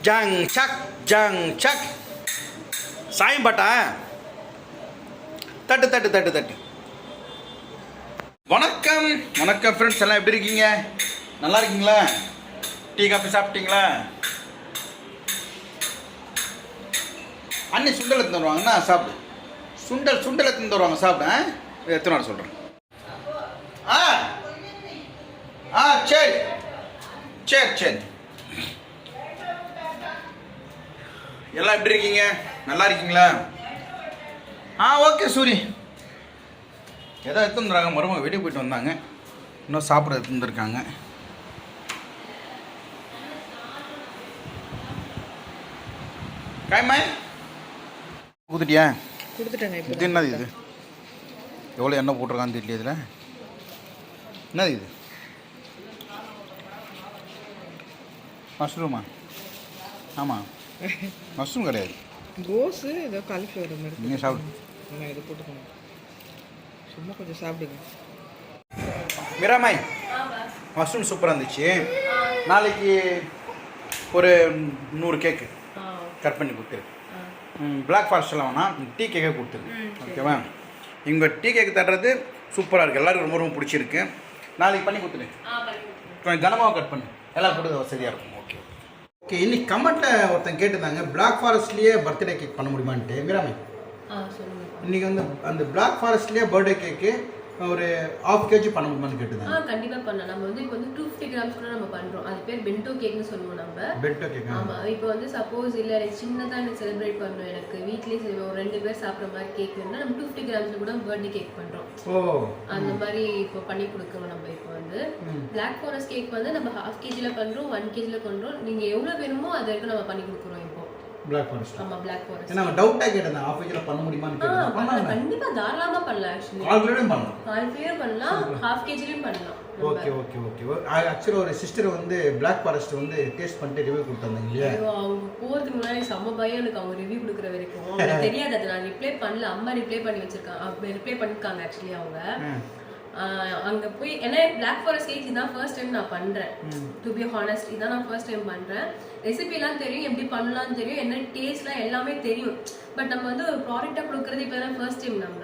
Junk chuck junk chuck சாயம் பாட்டா தட்டு தட்டு தட்டு தட்டு. வணக்கம் வணக்கம் ஃப்ரெண்ட்ஸ், எல்லாம் எப்படி இருக்கீங்க? நல்லா இருக்கீங்களா? டீ காஃபி சாப்பிட்டீங்களா? அண்ணி சுண்டல் எடுத்து வருவாங்கண்ணா, சாப்பிடு. சுண்டல் எடுத்து வருவாங்க, சாப்பிடு. எத்தனை நாள் சொல்கிறேன். ஆ ஆ சரி சரி சரி. எல்லாம் எப்படி இருக்கீங்க? நல்லா இருக்கீங்களா? ஓகே சூரி. ஏதோ எடுத்து வந்துடுறாங்க, மருமக வெளியே போயிட்டு வந்தாங்க, இன்னும் சாப்பிட எடுத்து வந்துருக்காங்க. காய்மா கொடுத்துட்டியா? கொடுத்துட்டேங்க. இது என்னது இது? எவ்வளோ எண்ணெய் போட்டிருக்கான்னு தெரியல. இதில் என்னது இது? மஷ்ரூமா? ஆமாம், மஷ்ரூம் கிடையாது. கோஸு ஏதோ காலிஃப்ளவர் மாதிரி. நீங்கள் சாப்பிடு. நான் இதை போட்டுக்கணும், சும்மா கொஞ்சம் சாப்பிடுங்க. மிராமாய், மஷ்ரூம் சூப்பராக இருந்துச்சு. நாளைக்கு ஒரு 100 கேக்கு கட் பண்ணி கொடுத்துரு. பிளாக் ஃபாரஸ்ட்லாம் வேணாம், டீ கேக்கே கொடுத்துரு. ஓகேவா? இங்கே டீ கேக்கு தட்டுறது சூப்பராக இருக்குது, எல்லோரும் ரொம்ப ரொம்ப பிடிச்சிருக்கு. நாளைக்கு பண்ணி கொடுத்துரு. கொஞ்சம் கனமாக கட் பண்ணு, எல்லாம் கொடுத்து வசதியாக இருக்கும். Okay okay. இன்னைக்கு கமெண்ட்டில் ஒருத்தன் கேட்டுருந்தாங்க, பிளாக் ஃபாரஸ்ட்லேயே பர்த்டே கேக் பண்ண முடியுமான்ட்டு. மிராமை, இன்றைக்கி வந்து அந்த பிளாக் ஃபாரஸ்ட்லேயே பர்த்டே கேக்கு ஒரு 1/2 kg பண்ண முடியுமான்னு கேட்டுதாங்க. கண்டிப்பாக பண்ணலாம். நம்ம வந்து இப்போ வந்து 250 grams கூட நம்ம பண்ணுறோம். அது பேர் பென்டோ கேக்னு சொல்லுவோம் நம்ம. Bento cake. ஆமாம். இப்போ வந்து சப்போஸ் இல்லை எனக்கு சின்னதாக எனக்கு செலிப்ரேட் பண்ணணும், எனக்கு வீட்லேயே செய்வோம், 2 பேர் சாப்பிட்ற மாதிரி கேக் வேணும்னா நம்ம 250 grams கூட பர்த்டே கேக் பண்ணுறோம். அந்த மாதிரி இப்போ பண்ணி கொடுக்குறோம் நம்ம. இப்போ வந்து பிளாக் ஃபாரஸ்ட் கேக் வந்து நம்ம 1/2 kg பண்ணுறோம், 1 kg பண்ணுறோம். நீங்கள் எவ்வளோ வேணுமோ அது வரைக்கும் நம்ம பண்ணி கொடுக்குறோம் இப்போ. Black forest. ஆமா, பிளாக் ஃபாரஸ்ட். நான் டவுட்டா கேட்டேன், 1/2 kg பண்ண முடியுமான்னு கேட்டேன். பண்ணலாம், கண்டிப்பா தாராளமா பண்ணலாம். एक्चुअली 1/2 kg பண்ணலாம், 1/2 kg பண்ணலாம், 1/2 kg பண்ணலாம். Okay okay okay. ஆக்சுவலா ஒரு சிஸ்டர் வந்து பிளாக் ஃபாரஸ்ட் வந்து டேஸ்ட் பண்ணிட்டு ரிவ்யூ கொடுத்தாங்க இல்லையா? அவங்க போறதுக்கு முன்னாடி செம்ம பயம் எனக்கு, அவங்க ரிவ்யூ கொடுக்குற வரைக்கும் எனக்கு தெரியாது. அது நான் ரிப்ளை பண்ணல, அம்மா ரிப்ளை பண்ணி வச்சிருக்காங்க, ரிப்ளை பண்ணிருக்காங்க. ஆக்சுவலி அவங்க அங்க போய் ஏன்னா பிளாக் ஃபாரஸ்ட் கேக் இதான் ஃபர்ஸ்ட் டைம் நான் பண்றேன். டு பி ஹானஸ்ட், இதான் நான் ஃபர்ஸ்ட் டைம் பண்றேன். ரெசிபிலாம் தெரியும், எப்படி பண்ணலாம்னு தெரியும், என்ன டேஸ்ட்லாம் எல்லாமே தெரியும். பட் நம்ம வந்து ஒரு ப்ராடக்டா கொடுக்கறது இப்போ தான் ஃபர்ஸ்ட் டைம் நம்ம.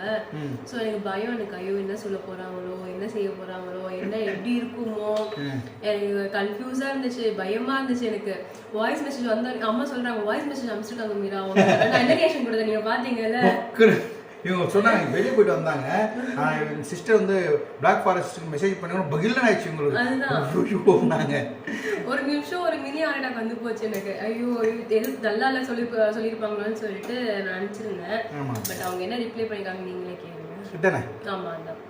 ஸோ எனக்கு பயம், எனக்கு ஐயோ என்ன சொல்ல போறாங்களோ, என்ன செய்ய போறாங்களோ, என்ன எப்படி இருக்குமோ, எனக்கு கன்ஃபியூஸா இருந்துச்சு, பயமா இருந்துச்சு. எனக்கு வாய்ஸ் மெசேஜ் வந்தா அம்மா சொல்றாங்க, வாய்ஸ் மெசேஜ் அனுப்பிச்சிருக்காங்க மீரா, நான் என்ன கேஷன் கொடுத்தேன் நீங்க பாத்தீங்கல்ல. இவங்க சொன்னாங்க வெளியே போயிட்டு வந்தாங்க, சிஸ்டர் வந்து பிளாக் ஃபாரஸ்ட்டுக்கு மெசேஜ் பண்ணி பகில்ல ஆயிடுச்சு உங்களுக்கு. ஒரு நிமிஷம் ஒரு மினி ஆர்டர் வந்து போச்சு எனக்கு. ஐயோ எது நல்லா இல்லை சொல்லியிருப்பாங்களோன்னு சொல்லிட்டு நான் நினச்சிருந்தேன். பட் அவங்க என்ன ரிப்ளை பண்ணிருக்காங்க நீங்களே கேளுங்க. ஆமா, அதான்.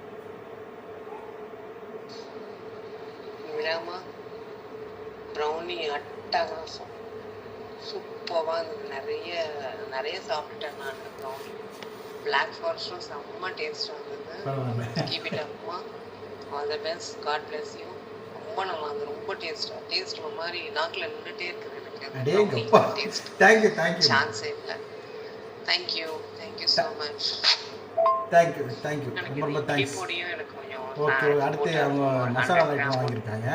ப்ரௌனி அட்டகாசம், சூப்பராக நிறைய நிறைய சாப்பிட்டேன் நான். ப்ரௌனி பிளாக் ஃபாரஸ்ட்டும் செம்ம டேஸ்டாக இருந்தது. கீப் இட் அப்மா, all the best, god bless you. ரொம்ப நல்லா இருந்தது, ரொம்ப டேஸ்ட் ஒரு மாதிரி நாக்கில் நின்றுட்டே இருக்குது எனக்கு. தேங்க்யூ தேங்க்யூ, சான்ஸே இல்லை. Thank you so much. தேங்க்யூ ரொம்ப தேங்க்ஸ். பொடியும் எனக்கு கொஞ்சம் ஓகே. அடுத்து அவங்க மசாலா ஐட்டம் வாங்கியிருக்காங்க.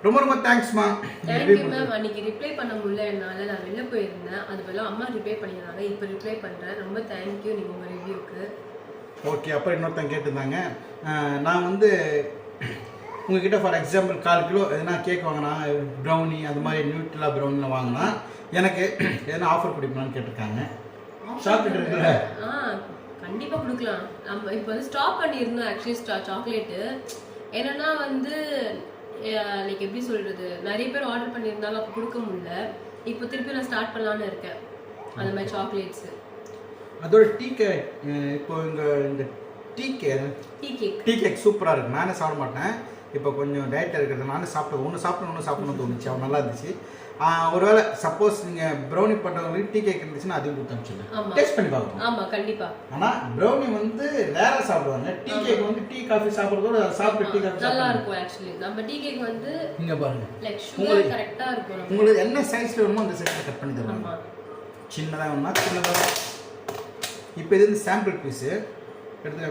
ரொம்ப தேங்க்ஸ்மா. Thank you ma'am. அன்னைக்கு ரிப்ளை பண்ண முடியல என்னால், நான் வெளில போயிருந்தேன். அது போல அம்மா ரிப்ளை பண்ணியிருந்தாங்க, இப்போ ரிப்ளை பண்ணுறேன். ரொம்ப தேங்க்யூ நீங்கள் உங்கள் ரிவ்யூக்கு. ஓகே. அப்புறம் இன்னொருத்தங்க கேட்டிருந்தாங்க, நான் வந்து உங்ககிட்ட ஃபார் எக்ஸாம்பிள் 1/4 கிலோ எதனா கேக் வாங்கினா, ப்ரௌனி அது மாதிரி நியூட்ரிலா ப்ரௌனியில் வாங்கினா எனக்கு எதனா ஆஃபர் கொடுப்பீங்களான்னு கேட்டிருக்காங்க. சாக்லேட் இருக்குல்ல? கண்டிப்பாக கொடுக்கலாம். நம்ம இப்போ வந்து ஸ்டாப் பண்ணியிருந்தோம் ஆக்சுவலி சாக்லேட்டு. என்னென்னா வந்து லைக் எப்படி சொல்கிறது, நிறைய பேர் ஆர்டர் பண்ணியிருந்தாலும் அப்போ கொடுக்க முடியல. இப்போ திருப்பி நான் ஸ்டார்ட் பண்ணலான்னு இருக்கேன் அந்த மாதிரி சாக்லேட்ஸு. அதோட டீ கேக் இப்போ இந்த டீ கேக் சூப்பராக இருக்குது. நானே சாப்பிட மாட்டேன், இப்போ கொஞ்சம் டயட்டில் இருக்கிறது. நானே ஒன்று சாப்பிடணும்னு தோணுச்சு, அவன் நல்லா இருந்துச்சு. ஒருவேளை சப்போஸ் நீங்கள் ப்ரௌனி பண்ணுறவங்களுக்கு டீ கேக் இருந்துச்சுன்னா அதையும் கொடுத்து அனுப்பிச்சுங்க, டேஸ்ட் பண்ணி பார்க்கணும். ஆமாம், கண்டிப்பாக. ஆனால் ப்ரௌனி வந்து ரேராக சாப்பிடுவாங்க, டீ கேக் வந்து டீ காஃபி சாப்பிட்றதோட சாப்பிட்டு டீ காஃபி நல்லா இருக்கும். ஆக்சுவலி நம்ம டீ கேக் வந்து இங்கே பாருங்க, உங்களுக்கு கரெக்டாக இருக்கும். உங்களுக்கு என்ன சைஸில் வேணுமோ அந்த சைஸில் கட் பண்ணி தருவாங்க. சின்னதாக வேணும்னா சின்னதாக. இப்போ இது வந்து சாம்பிள் பீஸு எடுத்து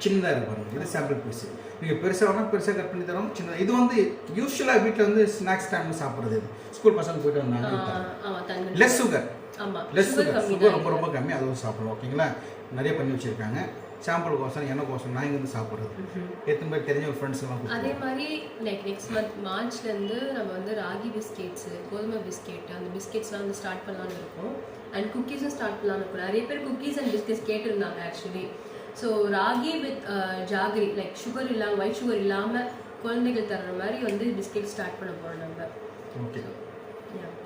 சின்னதாக இருக்கு பாருங்க, இது சாம்பிள் பீஸு. நீங்கள் பெருசாக வேணால் பெருசாக கட் பண்ணி தரோம், சின்ன இது வந்து யூஸ்வலாக வீட்டில் வந்து ஸ்நாக்ஸ் டைமில் சாப்பிட்றது, ஸ்கூல் பசங்க போயிட்டு வந்தாங்க. லெஸ் சுகர், லெஸ் சுகர் ரொம்ப ரொம்ப கம்மி, அதுவும் சாப்பிடுவோம். ஓகேங்களா, நிறைய பண்ணி வச்சுருக்காங்க. சாம்பிள் கோசம் என்ன கோசம் நான் இங்கேருந்து சாப்பிட்றது எத்தனை பேர் தெரிஞ்ச ஒரு ஃப்ரெண்ட்ஸ் எல்லாம். அதே மாதிரி லைக் நெக்ஸ்ட் மந்த் மார்ச்லேருந்து நம்ம வந்து ராகி பிஸ்கெட்ஸு, கோதுமை பிஸ்கெட், அந்த பிஸ்கெட்ஸ்லாம் வந்து ஸ்டார்ட் பண்ணலான்னு இருக்கோம். அண்ட் குக்கீஸும் ஸ்டார்ட் பண்ணலான்னு இருக்கோம். நிறைய பேர் குக்கீஸ் அண்ட் பிஸ்கெட்ஸ் கேட்டிருந்தாங்க actually. So ragi with jaggery, like sugar இல்லாமல், ஒயிட் சுகர் இல்லாமல் குழந்தைகள் தர்ற மாதிரி வந்து பிஸ்கெட் ஸ்டார்ட் பண்ண போகிறோம் நம்ம. ஓகே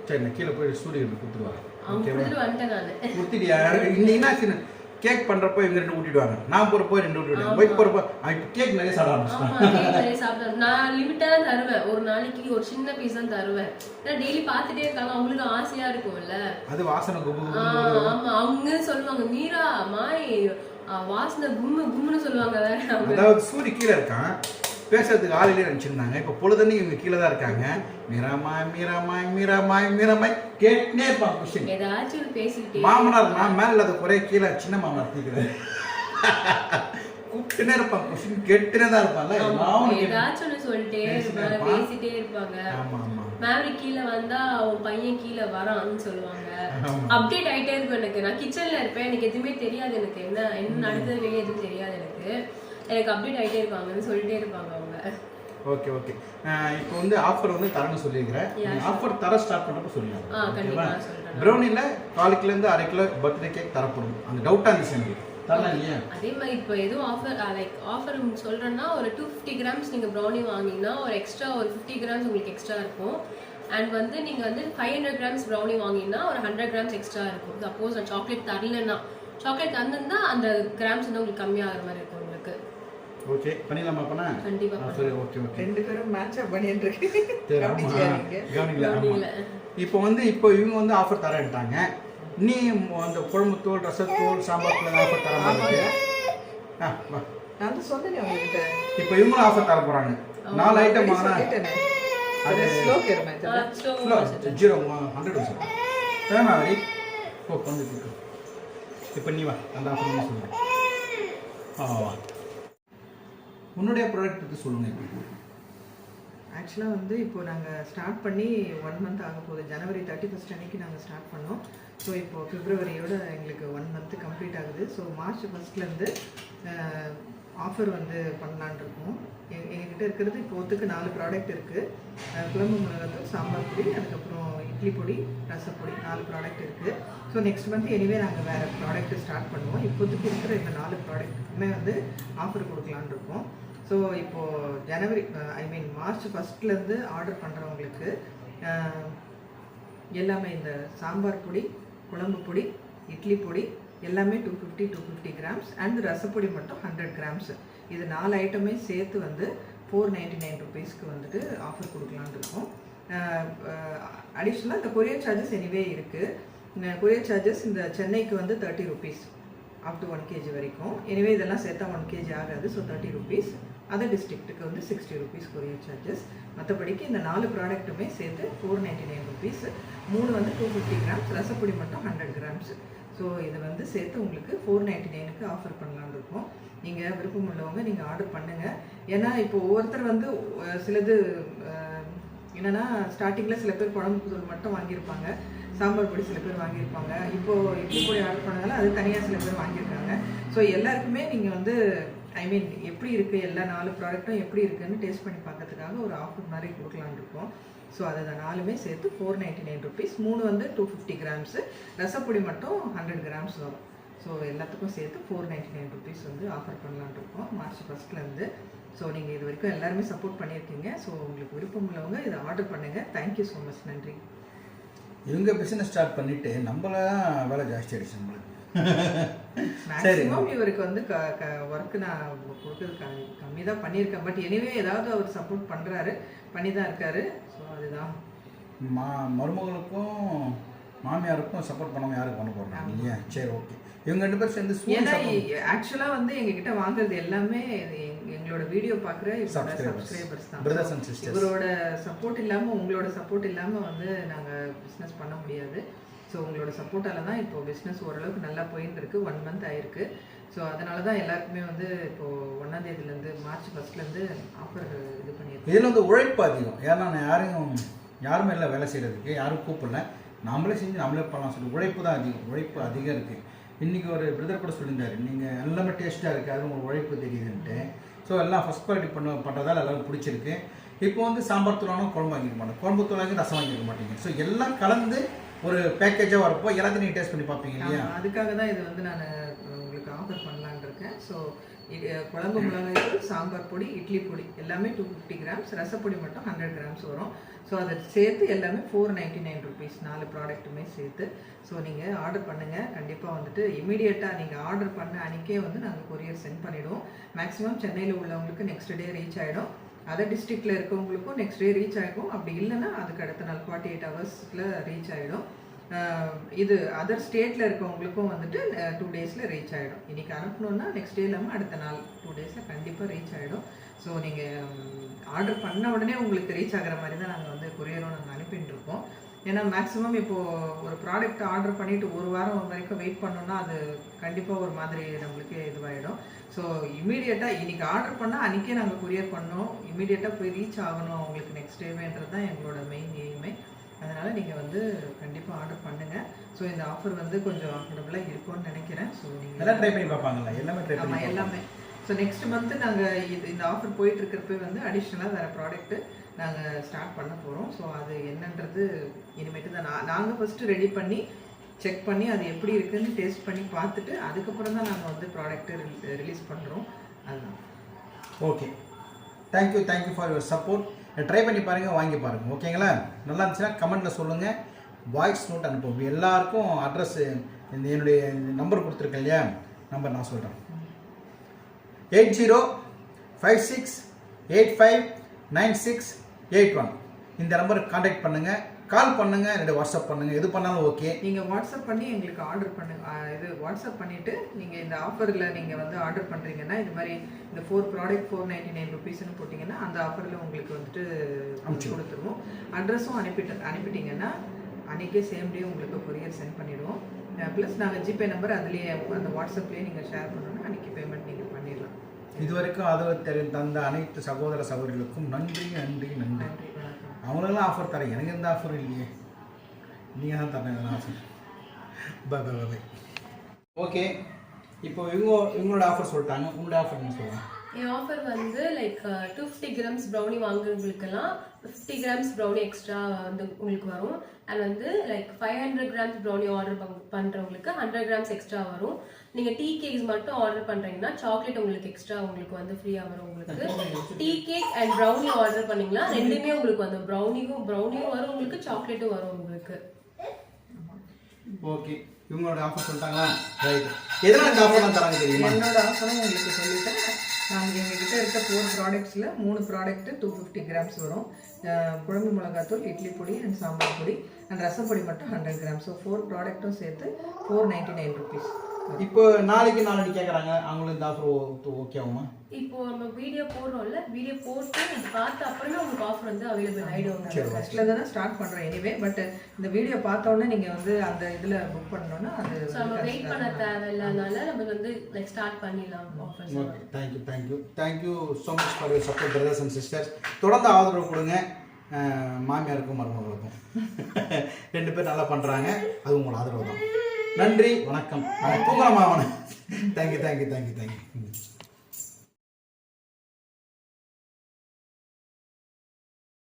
சரி, நான் கீழே போய் சூரியன் கொடுத்துருவாங்க. அவங்க கொடுத்துட்டு வந்துட்டேன் நான். கொடுத்துட்டியா? இன்னைக்கு கேக் பண்றப்போ இவங்க 2 ஊட்டிடுவாங்க, நான் போறப்போ 2 ஊட்டிடுவாங்க, போய் போறப்போ கேக் நிறைய சாப்பிட ஆரம்பிச்சிட்டாங்க. நான் லிமிட்டா தான் தருவேன், ஒரு நாளைக்கு ஒரு சின்ன பீஸ் தான் தருவேன். ஏன்னா டெய்லி பார்த்துட்டே இருக்காங்க, அவங்களுக்கு ஆசையா இருக்கும்ல. அது வாசனை குபு. ஆமா, அவங்க சொல்லுவாங்க மீரா மாய் வாசனை கும்மு கும்முன்னு சொல்லுவாங்க. வேற அதாவது சூரிய கீழே இருக்கான், பேசுறதுக்கு ஆள் இல்லையே நினைச்சிருந்தாங்க. இப்போ பொழுதுன்னு இவங்க கீழே தான் இருக்காங்க. மீராமாய் மீராமாய் மீராமாய் மீராமாய் கேட்டுனே இருப்பாங்க கொஸ்டின். ஏதாச்சும் பேசிக்கிட்டே மாமனார் நான் மேல இல்லாத குறைய கீழே சின்ன மாமனார் தீக்கிறாரு. கூப்பிட்டுனே இருப்பாங்க, கொஸ்டின் கேட்டுனே தான் இருப்பாங்க. ஏதாச்சும் ஒன்று சொல்லிட்டே இருப்பாங்க, பேசிட்டே இருப்பாங்க. மேரி கீழே வந்தா அவன் பையன் கீழே வரான்னு சொல்லுவாங்க. அப்டேட் ஆயிட்டே இருக்கும் எனக்கு. நான் கிச்சன்ல இருப்பேன், எனக்கு எதுவுமே தெரியாது, எனக்கு என்ன நடக்குது வெளியே எதுவும் தெரியாது எனக்கு அப்டேட் ஆகிட்டே இருப்பாங்கன்னு சொல்லிட்டே இருப்பாங்க அவங்க. ஓகே ஓகே, இப்போ வந்து ஆஃபர் வந்து தரேன்னு சொல்லியிருக்கிறேன். ஆஃபர் தர ஸ்டார்ட் பண்ணுறப்ப சொல்லிடுறேன். ப்ரௌனியில் 4 கிலோலேருந்து 1/2 கிலோ பர்த்டே கேக் தரப்படும். அந்த டவுட்டாக இருந்துச்சு எனக்கு, தரலாம் இல்லையா? அதே மாதிரி இப்போ எதுவும் ஆஃபர் லைக் ஆஃபர் சொல்கிறேன்னா ஒரு 250 கிராம்ஸ் நீங்கள் ப்ரௌனி வாங்கிங்கன்னா ஒரு எக்ஸ்ட்ரா ஒரு 50 கிராம்ஸ் உங்களுக்கு எக்ஸ்ட்ரா இருக்கும். அண்ட் வந்து நீங்கள் வந்து 500 கிராம்ஸ் ப்ரௌனி வாங்கினா ஒரு 100 கிராம்ஸ் எக்ஸ்ட்ரா இருக்கும். சப்போஸ் நான் சாக்லேட் தரலன்னா, சாக்லேட் தந்துன்னா அந்த கிராம்ஸ் வந்து உங்களுக்கு கம்மியாகிற மாதிரி இருக்கும் உங்களுக்கு. ஓகே பண்ணிடலாமா? பண்ணா கண்டிப்பா. சரி ஓகே ஓகே, 2 பேரும் மேட்ச் அப் பண்ணிட்டு இருக்கீங்க. இப்போ வந்து இப்போ இவங்க வந்து ஆஃபர் தரேன்ட்டாங்க. நீ அந்த குழம்புத்தூள், ரசத்தூள், சாம்பார் தூள் ஆஃபர் தர மாதிரி நான் சொன்னேன் உங்ககிட்ட. இப்போ இவங்களும் ஆஃபர் தர போறாங்க. 4 ஐட்டம் வாங்கினா அது ஸ்லோ கேர்மே ஸ்லோ 100% தேவை மாதிரி ஓ வந்து இப்போ நீ வா, அந்த ஆஃபர் சொல்லுங்க. வா உன்னுடைய ப்ராடக்ட் பற்றி சொல்லுங்க. ஆக்சுவலாக வந்து இப்போ நாங்கள் ஸ்டார்ட் பண்ணி 1 மந்த் ஆக போகுது. ஜனவரி 31 அன்னைக்கு நாங்கள் ஸ்டார்ட் பண்ணோம். ஸோ இப்போது பிப்ரவரியோட எங்களுக்கு 1 மந்த் கம்ப்ளீட் ஆகுது. ஸோ மார்ச் 1 ஆஃபர் வந்து பண்ணலான் இருக்கோம். எங்ககிட்ட இருக்கிறது இப்போத்துக்கு 4 ப்ராடக்ட் இருக்குது. குழம்பு மிளகாத்தூள், சாம்பார் பொடி, அதுக்கப்புறம் இட்லி பொடி, ரசப்பொடி, 4 ப்ராடக்ட் இருக்குது. ஸோ நெக்ஸ்ட் மந்த் எனிவே நாங்கள் வேறு ப்ராடக்ட்டு ஸ்டார்ட் பண்ணுவோம். இப்போதைக்கு இருக்கிற இந்த 4 ப்ராடக்ட்டுக்குமே வந்து ஆஃபர் கொடுக்கலான் இருக்கோம். ஸோ இப்போது ஜனவரி மார்ச் 1 ஆர்டர் பண்ணுறவங்களுக்கு எல்லாமே இந்த சாம்பார் பொடி, குழம்பு பொடி, இட்லி பொடி எல்லாமே 250 கிராம்ஸ் அண்ட் ரசப்பொடி மட்டும் 100 கிராம்ஸ். இது 4 ஐட்டமே சேர்த்து வந்து 499 ருபீஸ்க்கு வந்துட்டு ஆஃபர் கொடுக்கலான்னு இருக்கோம். அடிஷ்னலாக இந்த கொரியர் சார்ஜஸ் எனிவே இருக்குது. கொரியர் சார்ஜஸ் இந்த சென்னைக்கு வந்து 30 ருபீஸ் அப் டு 1 kg வரைக்கும். எனவே இதெல்லாம் சேர்த்தா 1 kg ஆகாது. So 30 rupees. அதர் டிஸ்ட்ரிக்ட்டுக்கு வந்து 60 ருபீஸ் கொரியர் சார்ஜஸ். மற்றபடிக்கு இந்த 4 ப்ராடக்ட்டுமே சேர்த்து 499 ருபீஸ். 3 வந்து 250 கிராம்ஸ், ரசப்பொடி மட்டும் 100 கிராம்ஸ். ஸோ இது வந்து சேர்த்து உங்களுக்கு 499க்கு ஆஃபர் பண்ணலான்னு இருக்கோம். நீங்கள் விருப்பம் உள்ளவங்க நீங்கள் ஆர்டர் பண்ணுங்கள். ஏன்னா இப்போ ஒவ்வொருத்தர் வந்து சிலது என்னென்னா ஸ்டார்டிங்கில் சில பேர் குழம்பு தூள் மட்டும் வாங்கியிருப்பாங்க, சாம்பார் பொடி சில பேர் வாங்கியிருப்பாங்க. இப்போது இட்லி பொடி ஆர்டர் பண்ணதால அது தனியாக சில பேர் வாங்கியிருக்காங்க. ஸோ எல்லாருக்குமே நீங்கள் வந்து எப்படி இருக்குது, எல்லா 4 ப்ராடக்ட்டும் எப்படி இருக்குதுன்னு டேஸ்ட் பண்ணி பார்க்கறதுக்காக ஒரு ஆஃபர் மாதிரி கொடுக்கலான்னு இருக்கோம். ஸோ அதை 4மே சேர்த்து 499 ருபீஸ். 3 வந்து 250 கிராம்ஸு, ரசப்பொடி மட்டும் 100 கிராம்ஸ் வரும். ஸோ எல்லாத்துக்கும் சேர்த்து 499 ருபீஸ் வந்து ஆஃபர் பண்ணலான்னு இருக்கோம் மார்ச் 1 ஸோ நீங்கள் இது வரைக்கும் எல்லாருமே சப்போர்ட் பண்ணியிருக்கீங்க. ஸோ உங்களுக்கு விருப்பம் உள்ளவங்க இதை ஆர்டர் பண்ணுங்கள். Thank you so much. நன்றி. இவங்க பிஸ்னஸ் ஸ்டார்ட் பண்ணிவிட்டு நம்மளாம் வேலை ஜாஸ்தி ஆகிடுச்சு. நம்மளுக்கு மேக்ஸிமம் இவருக்கு வந்து ஒர்க்கு நான் கொடுக்குறது கம்மி தான் பண்ணியிருக்கேன். பட் எனிவே ஏதாவது அவர் சப்போர்ட் பண்ணுறாரு, பண்ணி தான் இருக்காரு. ஸோ அதுதான் மருமகளுக்கும் மாமியாருக்கும் சப்போர்ட் பண்ணாமல் யாருக்கு பண்ண போகிறாங்க இல்லையா? சரி ஓகே. இவங்க 2 பேர் சேர்ந்து ஏன்னா ஆக்சுவலாக வந்து எங்ககிட்ட வாங்குறது எல்லாமே எங்களோட வீடியோ பார்க்குற சப்ஸ்கிரைபர்ஸ் தான். Brothers and sisters. இவரோட சப்போர்ட் இல்லாமல், உங்களோட சப்போர்ட் இல்லாமல் வந்து நாங்கள் பிஸ்னஸ் பண்ண முடியாது. ஸோ உங்களோட சப்போர்ட்டால் தான் இப்போது பிஸ்னஸ் ஓரளவுக்கு நல்லா போயின்னு இருக்குது. 1 மந்த் ஆயிருக்கு. ஸோ அதனால தான் எல்லாருக்குமே வந்து இப்போது 1ஆம் தேதியிலேருந்து மார்ச் 1 ஆஃபர் இது பண்ணியிருக்கோம். இதில் வந்து உழைப்பு அதிகம். ஏன்னா நான் யாருமே இல்லை வேலை செய்கிறதுக்கு, யாரும் கூப்பிடல, நாமளே செஞ்சு நம்மளே பண்ணலாம் சொல்லி உழைப்பு தான் அதிகம். உழைப்பு அதிகம் இருக்குது. இன்றைக்கி ஒரு பிரதர் கூட சொல்லியிருந்தாரு, நீங்கள் எல்லாமே டேஸ்ட்டாக இருக்குது, அது உங்களுக்கு உழைப்பு தெரியுதுன்ட்டு. ஸோ எல்லாம் ஃபஸ்ட் குவாலிட்டி பண்ணுறதால எல்லாரும் பிடிச்சிருக்கு. இப்போ வந்து சாம்பார் தூளானும் குழம்பு வாங்கிக்க மாட்டோம், குழம்பு தூளாக ரசம் வாங்கிக்க மாட்டீங்க. ஸோ எல்லாம் கலந்து ஒரு பேக்கேஜாக வரப்போ எல்லாத்தையும் நீங்கள் டேஸ்ட் பண்ணி பார்ப்பீங்க இல்லையா? அதுக்காக தான் இது வந்து நான் உங்களுக்கு ஆஃபர் பண்ணலான்னு இருக்கேன். ஸோ குழம்பு மிளகாய், சாம்பார் பொடி, இட்லி பொடி எல்லாமே 250 கிராம்ஸ், ரசப்பொடி மட்டும் 100 கிராம்ஸ் வரும். ஸோ அதை சேர்த்து எல்லாமே 499 ருபீஸ், 4 ப்ராடக்ட்டுமே சேர்த்து. ஸோ நீங்கள் ஆர்டர் பண்ணுங்கள். கண்டிப்பாக வந்துட்டு இமீடியட்டாக நீங்கள் ஆர்டர் பண்ண அன்றைக்கே வந்து நாங்கள் கொரியர் சென்ட் பண்ணிவிடுவோம். மேக்ஸிமம் சென்னையில் உள்ளவங்களுக்கு நெக்ஸ்ட் டே ரீச் ஆகிடும். அதர் டிஸ்ட்ரிக்டில் இருக்கவங்களுக்கும் நெக்ஸ்ட் டே ரீச் ஆகிடும். அப்படி இல்லைன்னா அதுக்கு அடுத்த நாள் 48 ஹவர்ஸில் ரீச் ஆகிடும். இது அதர் ஸ்டேட்டில் இருக்கவங்களுக்கும் வந்துட்டு 2 டேஸில் ரீச் ஆகிடும். இன்றைக்கி அனுப்பணுன்னா நெக்ஸ்ட் டே இல்லாமல் அடுத்த நாள் 2 டேஸில் கண்டிப்பாக ரீச் ஆகிடும். ஸோ நீங்கள் ஆர்டர் பண்ண உடனே உங்களுக்கு ரீச் ஆகிற மாதிரி தான் நாங்கள் வந்து கொரியரும் நாங்கள் அனுப்பிட்டு இருக்கோம். ஏன்னா மேக்ஸிமம் இப்போது ஒரு ப்ராடக்ட் ஆர்டர் பண்ணிவிட்டு ஒரு வாரம் வரைக்கும் வெயிட் பண்ணோன்னா அது கண்டிப்பாக ஒரு மாதிரி நம்மளுக்கு இதுவாகிடும். ஸோ இமீடியட்டாக இன்றைக்கி ஆர்டர் பண்ணால் அன்றைக்கே நாங்கள் கொரியர் பண்ணோம். இமீடியட்டாக போய் ரீச் ஆகணும் அவங்களுக்கு நெக்ஸ்ட் டேவேன்றது தான் எங்களோட மெயின் எய்மே. அதனால் நீங்கள் வந்து கண்டிப்பாக ஆர்டர் பண்ணுங்கள். ஸோ இந்த ஆஃபர் வந்து கொஞ்சம் அஃபோர்டபுளாக இருக்கும்னு நினைக்கிறேன். ஸோ நீங்கள் எல்லாம் ட்ரை பண்ணி பார்ப்பாங்களா? எல்லாமே ட்ரை பண்ணி. ஆமாம், எல்லாமே. ஸோ நெக்ஸ்ட் மந்த்து நாங்கள் இந்த ஆஃபர் போயிட்டுருக்கிறப்ப வந்து அடிஷ்னலாக வேறு ப்ராடக்ட்டு நாங்கள் ஸ்டார்ட் பண்ண போகிறோம். ஸோ அது என்னன்றது இனிமேட்டு தான் நாங்கள் ஃபஸ்ட்டு ரெடி பண்ணி செக் பண்ணி அது எப்படி இருக்குதுன்னு டேஸ்ட் பண்ணி பார்த்துட்டு அதுக்கப்புறம் தான் நாங்கள் வந்து ப்ராடக்ட்டு ரிலீஸ் பண்ணுறோம். அதுதான். Okay, thank you for your support. Try பண்ணி பாருங்கள், வாங்கி பாருங்கள். ஓகேங்களா? நல்லா இருந்துச்சுன்னா கமெண்ட்டில் சொல்லுங்கள், வாய்ஸ் நோட் அனுப்புவோம். எல்லாருக்கும் அட்ரஸ் என்னுடைய நம்பர் கொடுத்துருக்கேன் இல்லையா, நம்பர் நான் சொல்கிறேன். 8056859681. இந்த நம்பருக்கு கான்டாக்ட் பண்ணுங்கள், கால் பண்ணுங்கள், இல்லை வாட்ஸ்அப் பண்ணுங்கள், எது பண்ணாலும் ஓகே. நீங்கள் வாட்ஸ்அப் பண்ணி எங்களுக்கு ஆர்டர் பண்ணுங்கள். இது வாட்ஸ்அப் பண்ணிவிட்டு நீங்கள் இந்த ஆஃபரில் நீங்கள் வந்து ஆர்டர் பண்ணுறீங்கன்னா இது மாதிரி இந்த 4 ப்ராடக்ட் 499 ருபீஸ்ன்னு போட்டிங்கன்னா அந்த ஆஃபரில் உங்களுக்கு வந்துட்டு கொடுத்துருவோம். அட்ரஸும் அனுப்பிட்டீங்கன்னா அன்றைக்கே சேம் டே உங்களுக்கு கொரியர் சென்ட் பண்ணிவிடுவோம். ப்ளஸ் நாங்கள் ஜிபே நம்பர் அதுலேயே அந்த வாட்ஸ்அப்லேயே நீங்கள் ஷேர் பண்ணணுன்னா அன்றைக்கி பேமெண்ட் நீங்கள் பண்ணிடலாம். இதுவரைக்கும் ஆதரவு தந்த அனைத்து சகோதர சகோதரிகளுக்கும் நன்றி. அவங்களுக்கெல்லாம் ஆஃபர் தரேன், எனக்கு எந்த ஆஃபரும் இல்லையே, நீங்கள் தான் தரேன் எதனா ஆஃபர். பை. ஓகே, இப்போ இவங்களோட ஆஃபர் சொல்லிட்டாங்க, உங்களோட ஆஃபர் என்ன சொல்லுங்கள்? என் ஆஃபர் வந்து லைக் 250 கிராம்ஸ் ப்ரௌனி வாங்குறவங்களுக்கெல்லாம் 50 கிராம்ஸ் ப்ரௌனி எக்ஸ்ட்ரா வந்து உங்களுக்கு வரும். அண்ட் வந்து லைக் 500 கிராம்ஸ் ப்ரௌனி ஆர்டர் பண்ணுறவங்களுக்கு 100 கிராம்ஸ் எக்ஸ்ட்ரா வரும். நீங்கள் டீ கேக்ஸ் மட்டும் ஆர்டர் பண்ணுறீங்கன்னா சாக்லேட் உங்களுக்கு எக்ஸ்ட்ரா உங்களுக்கு வந்து ஃப்ரீயாக வரும். உங்களுக்கு tea cake and brownie order பண்ணிங்கன்னா ரெண்டுமே உங்களுக்கு வந்து ப்ரௌனியும் வரும், உங்களுக்கு சாக்லேட்டும் வரும் உங்களுக்கு. ஓகே, இவங்களோட ஆஃபர் சொல்லிட்டாங்களா? ரைட். எதனால் இந்த ஆஃபர்லாம் தராங்க தெரியுமா? என்னோட ஆஃபரும் உங்களுக்கு சொல்லிட்டேன். நாங்கள் எங்ககிட்ட இருக்க 4 ப்ராடக்ட்ஸில் 3 ப்ராடக்ட்டு 250 கிராம்ஸ் வரும். குழம்பு மிளகாத்தூள், இட்லி பொடி அண்ட் சாம்பார் பொடி அண்ட் ரசப்பொடி மட்டும் 100 கிராம்ஸ். ஸோ 4 ப்ராடக்ட்டும் சேர்த்து 499 ருபீஸ். இப்போ நாளைக்கு கேட்குறாங்க, அவங்களுக்கு இந்த ஆஃபர் ஓகே ஆகுமா? இப்போ நம்ம வீடியோ போடுறோம்ல, வீடியோ போட்டு இது பார்த்த அப்புறம் உங்களுக்கு ஆஃபர் வந்து அவைலபிள் ஆகிடும். ஃபஸ்ட்டில் தானே ஸ்டார்ட் பண்ணுறோம் எனிவே. பட் இந்த வீடியோ பார்த்தோன்னே நீங்கள் வந்து அந்த இதில் புக் பண்ணணுன்னா அது நம்ம வெயிட் பண்ண தேவையில்லாதனால நம்ம வந்து லைக் ஸ்டார்ட் பண்ணிடலாம் offers. Okay, thank you so much for your support brothers and sisters. தொடர்ந்து ஆதரவு கொடுங்க. மாமியாருக்கும் மருமகளுக்கும் 2 பேர் நல்லா பண்ணுறாங்க, அது உங்களோட ஆதரவு தான். நன்றி, வணக்கம். தூங்கலாமா? தேங்க்யூ.